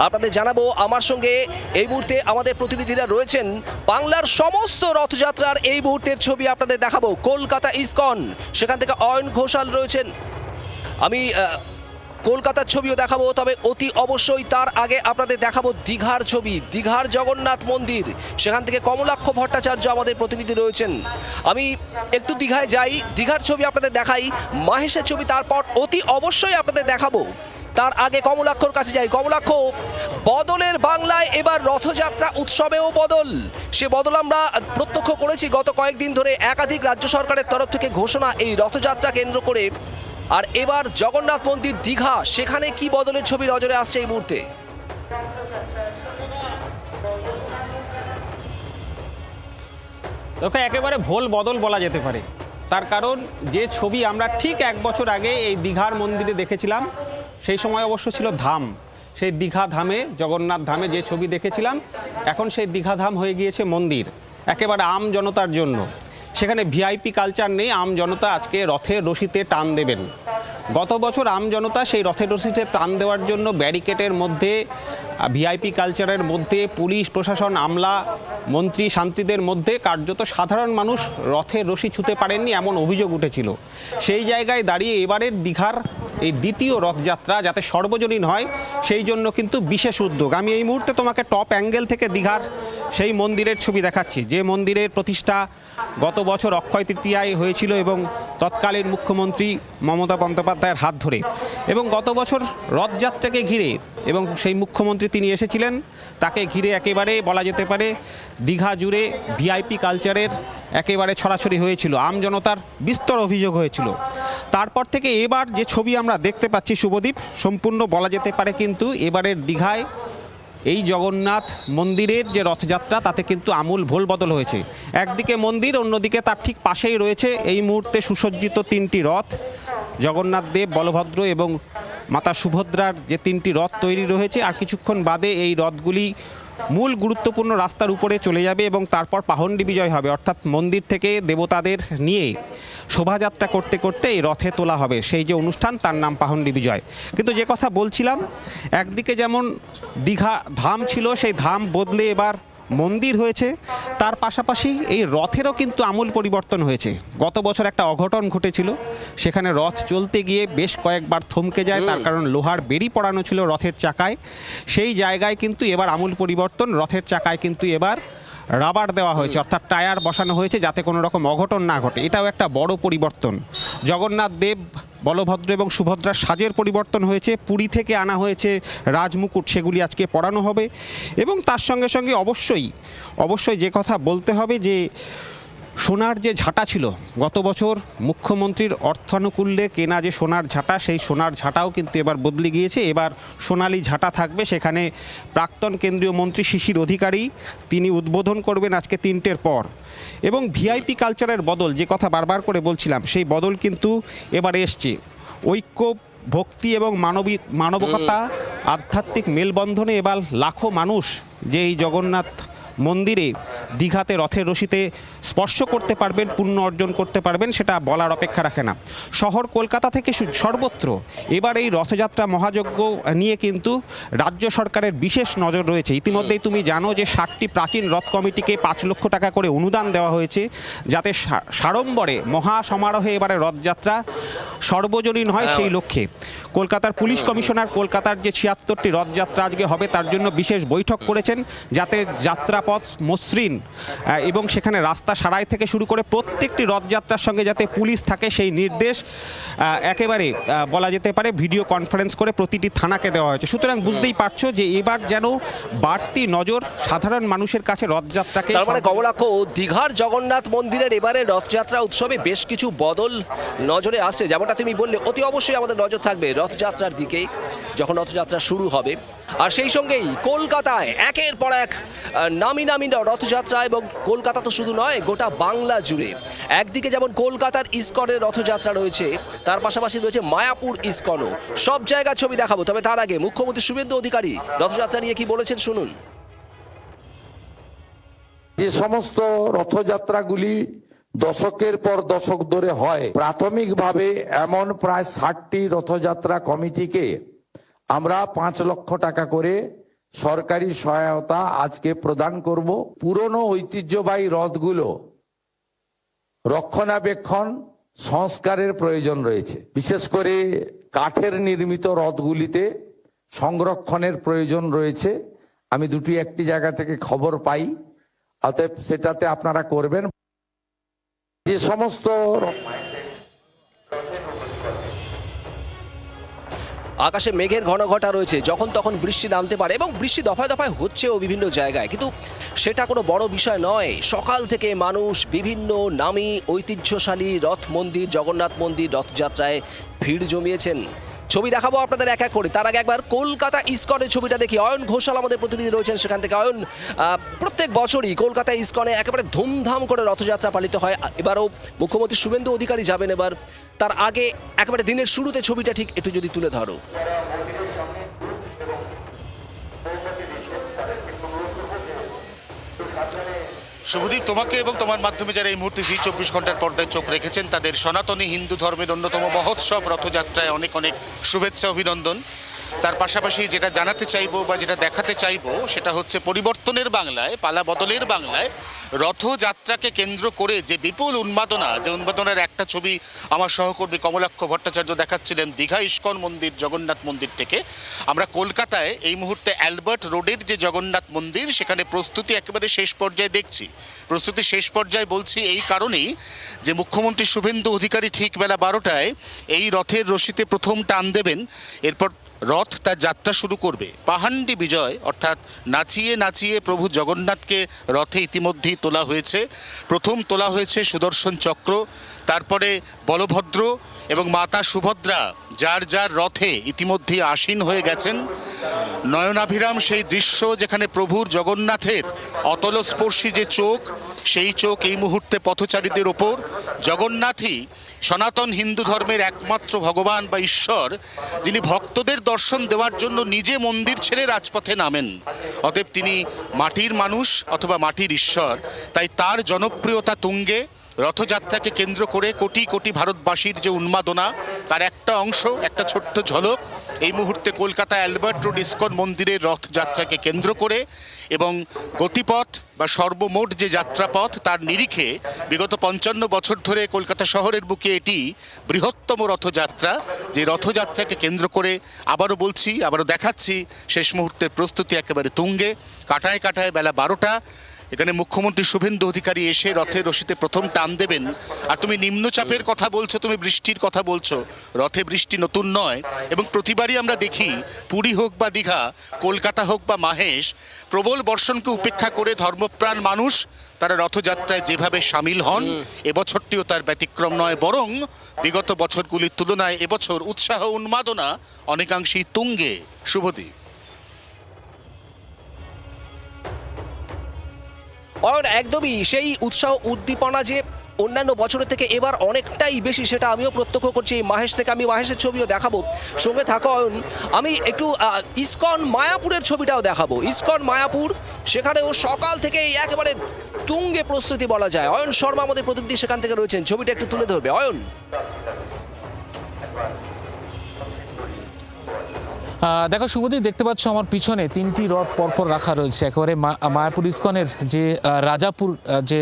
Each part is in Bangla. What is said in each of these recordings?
আপনাদের জানাবো আমার সঙ্গে এই মুহূর্তে আমাদের প্রতিনিধিরা রয়েছেন। বাংলার সমস্ত রথযাত্রার এই মুহূর্তের ছবি আপনাদের দেখাবো। কলকাতা ইসকন, সেখান থেকে অয়ন ঘোষাল রয়েছেন। আমি কলকাতার ছবিও দেখাবো, তবে অতি অবশ্যই তার আগে আপনাদের দেখাবো দীঘার ছবি। দীঘার জগন্নাথ মন্দির, সেখান থেকে কমলাক্ষ ভট্টাচার্য আমাদের প্রতিনিধি রয়েছেন। আমি একটু দীঘায় যাই, দীঘার ছবি আপনাদের দেখাই, মাহেশের ছবি তারপর অতি অবশ্যই আপনাদের দেখাবো। তার আগে কমলাক্ষর কাছে যাই। কমলাক্ষ, বদলের বাংলায় এবার রথযাত্রা উৎসবেও বদল। সে বদল আমরা প্রত্যক্ষ করেছি গত কয়েকদিন ধরে। একাধিক রাজ্য সরকারের তরফ থেকে ঘোষণা এই রথযাত্রা কেন্দ্র করে। আর এবার জগন্নাথ মন্দির দীঘা, সেখানে কি বদলের ছবি নজরে আসছে এই মুহূর্তে? তোকে একেবারে ভোল বদল বলা যেতে পারে। তার কারণ যে ছবি আমরা ঠিক 1 বছর আগে এই দীঘার মন্দিরে দেখেছিলাম, সেই সময় অবশ্য ছিল ধাম। সেই দীঘা ধামে, জগন্নাথ ধামে যে ছবি দেখেছিলাম, এখন সেই দীঘা ধাম হয়ে গিয়েছে মন্দির, একেবারে আম জনতার জন্য। সেখানে ভিআইপি কালচার নেই, আম জনতা আজকে রথের রশিতে টান দেবেন। গত বছর আম জনতা সেই রথের রশিতে টান দেওয়ার জন্য ব্যারিকেডের মধ্যে, ভিআইপি কালচারের মধ্যে পুলিশ প্রশাসন, আমলা, মন্ত্রী শান্তিদের মধ্যে কার্যত সাধারণ মানুষ রথের রশি ছুঁতে পারেননি, এমন অভিযোগ উঠেছিল। সেই জায়গায় দাঁড়িয়ে এবারের দীঘার এই দ্বিতীয় রথযাত্রা যাতে সর্বজনীন হয়, সেই জন্য কিন্তু বিশেষ উদ্যোগ। আমি এই মুহূর্তে তোমাকে টপ অ্যাঙ্গেল থেকে দীঘার সেই মন্দিরের ছবি দেখাচ্ছি, যে মন্দিরের প্রতিষ্ঠা গত বছর অক্ষয় তৃতীয়ায় হয়েছিল এবং তৎকালীন মুখ্যমন্ত্রী মমতা বন্দ্যোপাধ্যায়ের হাত ধরে। এবং গত বছর রথযাত্রাকে ঘিরে, এবং সেই মুখ্যমন্ত্রী তিনি এসেছিলেন, তাকে ঘিরে একেবারে বলা যেতে পারে দীঘা জুড়ে ভিআইপি কালচারের একেবারে ছড়াছড়ি হয়েছিল, আম জনতার বিস্তর অভিযোগ হয়েছিল। তারপর থেকে এবার যে ছবি আমরা দেখতে পাচ্ছি শুভদীপ, সম্পূর্ণ বলা যেতে পারে কিন্তু এবারের দীঘায় এই জগন্নাথ মন্দিরের যে রথযাত্রা, তাতে কিন্তু আমূল ভোল বদল হয়েছে। একদিকে মন্দির, অন্যদিকে তার ঠিক পাশেই রয়েছে এই মুহূর্তে সুসজ্জিত 3টি রথ। জগন্নাথ দেব, বলভদ্র এবং মাতা সুভদ্রার যে 3টি রথ তৈরি রয়েছে, আর কিছুক্ষণ বাদে এই রথগুলি মূল গুরুত্বপূর্ণ রাস্তার উপরে চলে যাবে এবং তারপর পাহণ্ডি বিজয় হবে, অর্থাৎ মন্দির থেকে দেবতাদের নিয়ে শোভাযাত্রা করতে করতে এই রথে তোলা হবে। সেই যে অনুষ্ঠান, তার নাম পাহণ্ডি বিজয়। কিন্তু যে কথা বলছিলাম, একদিকে যেমন দীঘা ধাম ছিল, সেই ধাম বদলে এবার মন্দির হয়েছে, তার পাশাপাশি এই রথেরও কিন্তু আমূল পরিবর্তন হয়েছে। গত বছর একটা অঘটন ঘটেছিল, সেখানে রথ চলতে গিয়ে বেশ কয়েকবার থমকে যায়, তার কারণ লোহার বেড়ি পড়ানো ছিল রথের চাকায়। সেই জায়গায় কিন্তু এবার আমূল পরিবর্তন, রথের চাকায় কিন্তু এবার রাবার দেওয়া হয়েছে, অর্থাৎ টায়ার বসানো হয়েছে যাতে কোনো রকম অঘটন না ঘটে। এটাও একটা বড় পরিবর্তন। জগন্নাথ দেব, বলভদ্র এবং সুভদ্রার সাজের পরিবর্তন হয়েছে, পুরী থেকে আনা হয়েছে রাজমুকুট, সেগুলি আজকে পরানো হবে। এবং তার সঙ্গে সঙ্গে অবশ্যই যে কথা বলতে হবে যে সোনার যে ঝাঁটা ছিল, গত বছর মুখ্যমন্ত্রীর অর্থানুকূল্যে কেনা যে সোনার ঝাঁটা, সেই সোনার ঝাঁটাও কিন্তু এবার বদলে গিয়েছে। এবার সোনালি ঝাঁটা থাকবে। সেখানে প্রাক্তন কেন্দ্রীয় মন্ত্রী শিশির অধিকারী, তিনি উদ্বোধন করবেন আজকে 3টের পর। এবং ভিআইপি কালচারের বদল, যে কথা বারবার করে বলছিলাম, সেই বদল কিন্তু এবারে এসছে। ঐক্য, ভক্তি এবং মানবিকতা, আধ্যাত্মিক মেলবন্ধনে এবার লাখো মানুষ যে এই জগন্নাথ মন্দিরে দীঘাতে রথের রশিতে স্পর্শ করতে পারবেন, পুণ্য অর্জন করতে পারবেন, সেটা বলার অপেক্ষা রাখে না। শহর কলকাতা থেকে সর্বত্র এবার এই রথযাত্রা মহাযজ্ঞ নিয়ে কিন্তু রাজ্য সরকারের বিশেষ নজর রয়েছে। ইতিমধ্যেই তুমি জানো যে 60টি প্রাচীন রথ কমিটিকে 5 লক্ষ টাকা করে অনুদান দেওয়া হয়েছে, যাতে সাড়ম্বরে মহা সমারোহে এবারে রথযাত্রা সর্বজনীন হয়, সেই লক্ষ্যে কলকাতার পুলিশ কমিশনার কলকাতার যে 76টি রথযাত্রা আজকে হবে, তার জন্য বিশেষ বৈঠক করেছেন, যাতে যাত্রাপথ মসৃণ এবং সেখানে রাস্তা সারাই থেকে শুরু করে প্রত্যেকটি রথযাত্রার সঙ্গে যাতে পুলিশ থাকে, সেই নির্দেশ একেবারে বলা যেতে পারে ভিডিও কনফারেন্স করে প্রতিটি থানাকে দেওয়া হয়েছে। সুতরাং বুঝতেই পারছো যে এবার যেন বাড়তি নজর সাধারণ মানুষের কাছে রথযাত্রাকে। তার মানে কমলাক্ষ, দীঘার জগন্নাথ মন্দিরের এবারে রথযাত্রা উৎসবে বেশ কিছু বদল নজরে আসছে। যেমনটা তুমি বললে, অতি অবশ্যই আমাদের নজর থাকবে রথযাত্রার দিকে যখন রথযাত্রা শুরু হবে। আর সেই সঙ্গেই কলকাতায় একের পর এক নামি নামি রথযাত্রা, এবং কলকাতা তো শুধু নয়, গোটা বাংলা জুড়ে। একদিকে যেমন কলকাতার ইসকনের রথযাত্রা রয়েছে, তার পাশাপাশি রয়েছে মায়াপুর ইসকনও। সব জায়গার ছবি দেখাবো, তবে তার আগে মুখ্যমন্ত্রী শুভেন্দু অধিকারী রথযাত্রা নিয়ে কি বলেছেন শুনুন। যে সমস্ত রথযাত্রাগুলি দশকের পর দশক ধরে হয়, প্রাথমিকভাবে এমন প্রায় 60টি রথযাত্রা কমিটিকে আমরা 5 লক্ষ টাকা করে সরকারি সহায়তা আজকে প্রদান করব। পুরনো ঐতিহ্যবাহী রথগুলো রক্ষণাবেক্ষণ সংস্কারের প্রয়োজন রয়েছে। বিশেষ করে কাঠের নির্মিত রথগুলিতে সংরক্ষণের প্রয়োজন রয়েছে। আমি একটি জায়গা থেকে খবর পাই, অতএব সেটাতে আপনারা করবেন। যে সমস্ত আকাশে মেঘের ঘনঘটা রয়েছে, যখন তখন বৃষ্টি নামতে পারে এবং বৃষ্টি দফায় দফায় হচ্ছেও বিভিন্ন জায়গায়, কিন্তু সেটা কোনো বড় বিষয় নয়। সকাল থেকে মানুষ বিভিন্ন নামী ঐতিহ্যশালী রথ মন্দির, জগন্নাথ মন্দির রথযাত্রায় ভিড় জমিয়েছেন। ছবি দেখাবো আপনাদের এক এক করে। তার আগে একবার কলকাতা ইসকনের ছবিটা দেখি। অয়ন ঘোষাল আমাদের প্রতিনিধি রয়েছেন সেখান থেকে। অয়ন, প্রত্যেক বছরই কলকাতা ইসকনে একেবারে ধুমধাম করে রথযাত্রা পালিত হয়। এবারও মুখ্যমন্ত্রী শুভেন্দু অধিকারী যাবেন এবার। তার আগে একেবারে দিনের শুরুতে ছবিটা ঠিক একটু যদি তুলে ধরো। শুভদীপ, তোমাকে এবং তোমার মাধ্যমে যারা এই মুহূর্তে জি 24 ঘন্টার পর্দায় চোখ রেখেছেন তাদের সনাতনী হিন্দু ধর্মের অন্যতম মহোৎসব রথযাত্রায় অনেক অনেক শুভেচ্ছা, অভিনন্দন। তার পাশাপাশি যেটা জানাতে চাইবো বা যেটা দেখাতে চাইবো সেটা হচ্ছে পরিবর্তনের বাংলায়, পালা বদলের বাংলায় রথযাত্রাকে কেন্দ্র করে যে বিপুল উন্মাদনা, যে উন্মাদনার একটা ছবি আমার সহকর্মী কমলাক্ষ ভট্টাচার্য দেখাচ্ছিলেন দীঘা ইস্কন মন্দির, জগন্নাথ মন্দির থেকে। আমরা কলকাতায় এই মুহূর্তে অ্যালবার্ট রোডের যে জগন্নাথ মন্দির, সেখানে প্রস্তুতি একেবারে শেষ পর্যায়ে দেখছি। প্রস্তুতি শেষ পর্যায়ে বলছি এই কারণেই যে মুখ্যমন্ত্রী শুভেন্দু অধিকারী ঠিক বেলা 12টায় এই রথের রশিতে প্রথম টান দেবেন। এরপর রথ তার যাত্রা শুরু করবে। পাহান্ডি বিজয় অর্থাৎ নাচিয়ে নাচিয়ে প্রভু জগন্নাথকে রথে ইতিমধ্যেই তোলা হয়েছে। প্রথম তোলা হয়েছে সুদর্শন চক্র, তারপরে বলভদ্র এবং মাতা সুভদ্রা যার যার রথে ইতিমধ্যেই আসীন হয়ে গেছেন। নয়নাভিরাম সেই দৃশ্য, যেখানে প্রভুর জগন্নাথের অতলস্পর্শী যে চোখ, সেই চোখ এই মুহূর্তে পথচারীদের ওপর। জগন্নাথই সনাতন হিন্দু ধর্মের একমাত্র ভগবান বা ঈশ্বর, যিনি ভক্তদের দর্শন দেওয়ার জন্য নিজে মন্দির ছেড়ে রাজপথে নামেন। অতএব তিনি মাটির মানুষ অথবা মাটির ঈশ্বর, তাই তার জনপ্রিয়তা তুঙ্গে। রথযাত্রাকে কেন্দ্র করে কোটি কোটি ভারতবাসীর যে উন্মাদনা, তার একটা অংশ, একটা ছোট্ট ঝলক এই মুহূর্তে কলকাতা অ্যালবার্ট রোড ইস্কন মন্দিরের রথযাত্রাকে কেন্দ্র করে। এবং গতিপথ বা সর্বমোট যে যাত্রাপথ, তার নিরিখে বিগত 55 বছর ধরে কলকাতা শহরের বুকে এটি বৃহত্তম রথযাত্রা। যে রথযাত্রাকে কেন্দ্র করে আবারও বলছি, আবারও দেখাচ্ছি, শেষ মুহূর্তের প্রস্তুতি একেবারে তুঙ্গে। কাটায় কাটায় বেলা 12টা। এখানে মুখ্যমন্ত্রী শুভেন্দু অধিকারী এসে রথের রশিতে প্রথম টান দেবেন। আর তুমি নিম্নচাপের কথা বলছো, তুমি বৃষ্টির কথা বলছো। রথে বৃষ্টি নতুন নয়, এবং প্রতিবারই আমরা দেখি পুরী হোক বা দীঘা, কলকাতা হোক বা মাহেশ, প্রবল বর্ষণকে উপেক্ষা করে ধর্মপ্রাণ মানুষ তারা রথযাত্রায় যেভাবে সামিল হন, এবছরটিও তার ব্যতিক্রম নয়। বরং বিগত বছরগুলির তুলনায় এবছর উৎসাহ উন্মাদনা অনেকাংশেই তুঙ্গে। শুভদীপ। একদমই সেই উৎসাহ উদ্দীপনা যে অন্যান্য বছরের থেকে এবার অনেকটাই বেশি, সেটা আমিও প্রত্যক্ষ করছি এই মাহেশ থেকে। আমি মাহেশের ছবিও দেখাবো, সঙ্গে থাকো অয়ন। আমি একটু ইসকন মায়াপুরের ছবিটাও দেখাবো। ইসকন মায়াপুর, সেখানেও সকাল থেকেই একেবারে তুঙ্গে প্রস্তুতি বলা যায়। অয়ন শর্মা আমাদের প্রতিনিধি সেখান থেকে রয়েছেন, ছবিটা একটু তুলে ধরবে অয়ন। দেখো শুভদীপ, দেখতে পাচ্ছ আমার পিছনে 3টি রথ পরপর রাখা রয়েছে। একেবারে মায়াপুর ইসকনের যে রাজাপুর যে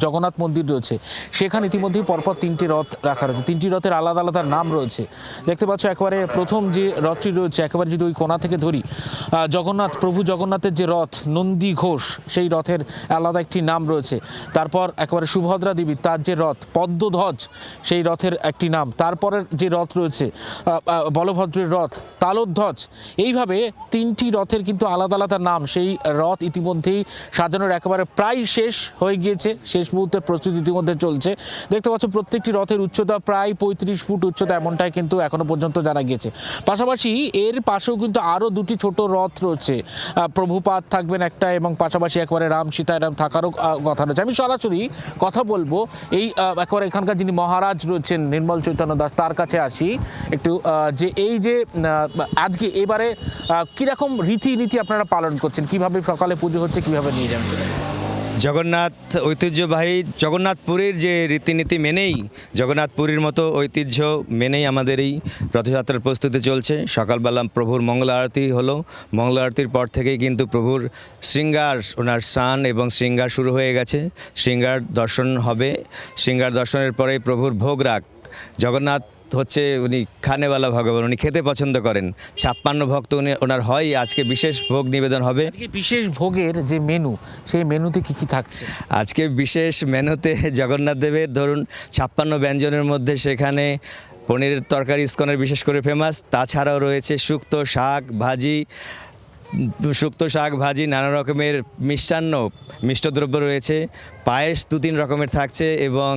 জগন্নাথ মন্দির রয়েছে, সেখানে ইতিমধ্যেই পরপর 3টি রথ রাখা রয়েছে। 3টি রথের আলাদা আলাদা নাম রয়েছে। দেখতে পাচ্ছ একেবারে প্রথম যে রথটি রয়েছে, একেবারে যদি ওই কোণা থেকে ধরি, জগন্নাথ, প্রভু জগন্নাথের যে রথ নন্দী ঘোষ, সেই রথের আলাদা একটি নাম রয়েছে। তারপর একেবারে সুভদ্রা দেবী, তার যে রথ পদ্মধ্বজ, সেই রথের একটি নাম। তারপরের যে রথ রয়েছে বলভদ্রের রথ তালোধ্বজ। এইভাবে 3টি রথের কিন্তু আলাদা আলাদা নাম। সেই রথ ইতিমধ্যেই সাজানোর একেবারে প্রায় শেষ হয়ে গিয়েছে, শেষ মুহূর্তের প্রস্তুতি ইতিমধ্যে চলছে। দেখতে পাচ্ছ প্রত্যেকটি রথের উচ্চতা প্রায় 35 ফুট উচ্চতা, এমনটাই কিন্তু এখনো পর্যন্ত জানা গিয়েছে। পাশাপাশি এর পাশেও কিন্তু আরও 2টি ছোট রথ রয়েছে। প্রভুপাদ থাকবেন একটা, এবং পাশাপাশি একেবারে রাম সীতারাম থাকারও কথা রয়েছে। আমি সরাসরি কথা বলবো এই একেবারে এখানকার যিনি মহারাজ রয়েছেন নির্মল চৈতন্য দাস, তার কাছে আসি একটু, যে এই যে আজকে এবারে কিরকম রীতিনীতি আপনারা পালন করছেন, কিভাবে সকালে পুজো হচ্ছে, কিভাবে নিয়ে যাবেন? জগন্নাথ ঐতিহ্যবাহী জগন্নাথপুরীর যে রীতিনীতি মেনেই জগন্নাথপুরীর মতো ঐতিহ্য মেনেই আমাদের এই রথযাত্রার প্রস্তুতি চলছে। সকালবেলা প্রভুর মঙ্গল আরতি হলো, মঙ্গল আরতির পর থেকেই কিন্তু প্রভুর শৃঙ্গার, ওনার স্নান এবং শৃঙ্গার শুরু হয়ে গেছে। শৃঙ্গার দর্শন হবে, শৃঙ্গার দর্শনের পরেই প্রভুর ভোগ রাগ। জগন্নাথ হচ্ছে উনি খানেওয়ালা ভগবান, উনি খেতে পছন্দ করেন। 56 ভক্ত উনি ওনার হয়। আজকে বিশেষ ভোগ নিবেদন হবে। আজকে বিশেষ ভোগের যে মেনু, সেই মেনুতে কি কি থাকছে? আজকে বিশেষ মেনুতে জগন্নাথ দেবের ধরুন 56 ব্যঞ্জনের মধ্যে সেখানে পনিরের তরকারি ইসকনের বিশেষ করে ফেমাস। তাছাড়াও রয়েছে শুক্তো শাক ভাজি, নানা রকমের মিষ্টান্ন মিষ্টদ্রব্য রয়েছে, পায়েস 2-3 রকমের থাকছে এবং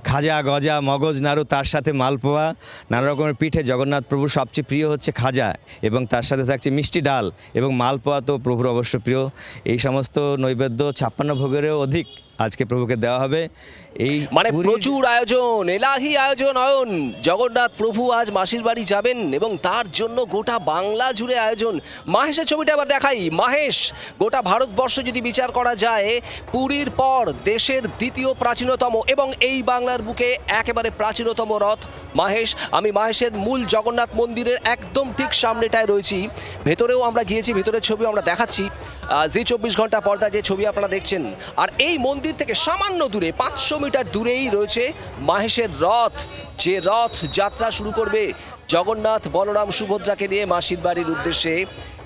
খাজা, গজা, মগজ নাড়ু, তার সাথে মালপোয়া, নানা রকমের পিঠে। জগন্নাথ প্রভুর সবচেয়ে প্রিয় হচ্ছে খাজা এবং তার সাথে থাকছে মিষ্টি ডাল এবং মালপোয়া তো প্রভুর অবশ্য প্রিয়। এই সমস্ত নৈবেদ্য 56 ভোগেরও অধিক আজকে প্রভুকে দেওয়া হবে। এই মানে প্রচুর আয়োজন, এলাহি আয়োজন অয়ন। জগন্নাথ প্রভু আজ মাসির বাড়ি যাবেন এবং তার জন্য গোটা বাংলা জুড়ে আয়োজন। মাহেশের ছবিটা আবার দেখাই। মাহেশ গোটা ভারতবর্ষ যদি বিচার করা যায়, পুরীর পর দেশের দ্বিতীয় প্রাচীনতম এবং এই বাংলার বুকে একেবারে প্রাচীনতম রথ মাহেশ। আমি মাহেশের মূল জগন্নাথ মন্দিরের একদম ঠিক সামনেটায় রয়েছি। ভেতরেও আমরা গিয়েছি, ভেতরের ছবি আমরা দেখাচ্ছি। জি 24 ঘন্টা পর্দা যে ছবি আপনারা দেখছেন। আর এই মন্দির থেকে সামান্য দূরে 500 মিটার দূরেই রয়েছে মাহেশের রথ, যে রথ যাত্রা শুরু করবে জগন্নাথ, বলরাম, সুভদ্রাকে নিয়ে মাসির বাড়ির উদ্দেশ্যে।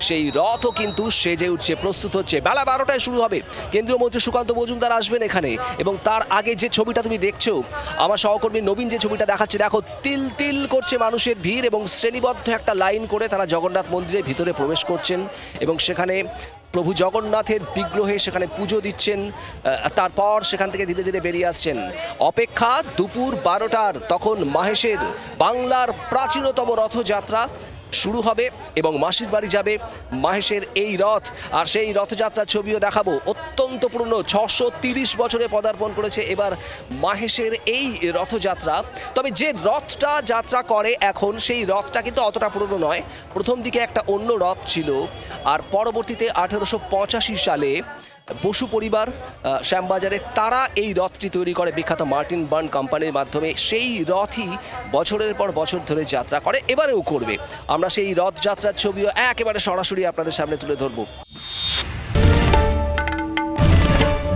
সেই রথও কিন্তু সেজে উঠছে, প্রস্তুত হচ্ছে। বেলা 12টায় শুরু হবে। কেন্দ্রীয় মন্ত্রী সুকান্ত মজুমদার আসবেন এখানে এবং তার আগে যে ছবিটা তুমি দেখছো, আমার সহকর্মী নবীন যে ছবিটা দেখাচ্ছে, দেখো তিল তিল করছে মানুষের ভিড় এবং শ্রেণীবদ্ধ একটা লাইন করে তারা জগন্নাথ মন্দিরের ভিতরে প্রবেশ করছেন এবং সেখানে প্রভু জগন্নাথের বিগ্রহে সেখানে পুজো দিচ্ছেন। তারপর সেখান থেকে ধীরে ধীরে বেরিয়ে আসছেন। অপেক্ষা দুপুর 12টার, তখন মাহেশের বাংলার প্রাচীনতম রথযাত্রা শুরু হবে এবং মাসির বাড়ি যাবে মাহেশের এই রথ। আর সেই রথযাত্রার ছবিও দেখাবো। অত্যন্ত পুরনো, 630 বছরে পদার্পণ করেছে এবার মাহেশের এই রথযাত্রা। তবে যে রথটা যাত্রা করে এখন, সেই রথটা কিন্তু অতটা পুরনো নয়। প্রথম দিকে একটা অন্য রথ ছিল, আর পরবর্তীতে 1885 সালে বসু পরিবার শ্যামবাজারে তারা এই রথটি তৈরি করে বিখ্যাত মার্টিন বার্ন কোম্পানির মাধ্যমে। সেই রথই বছরের পর বছর ধরে যাত্রা করে, এবারেও করবে। আমরা সেই রথযাত্রার ছবিও একেবারে সরাসরি আপনাদের সামনে তুলে ধরব।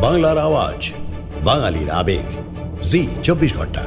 বাংলার আওয়াজ, বাঙালির আবেগ, জি 24 ঘন্টা।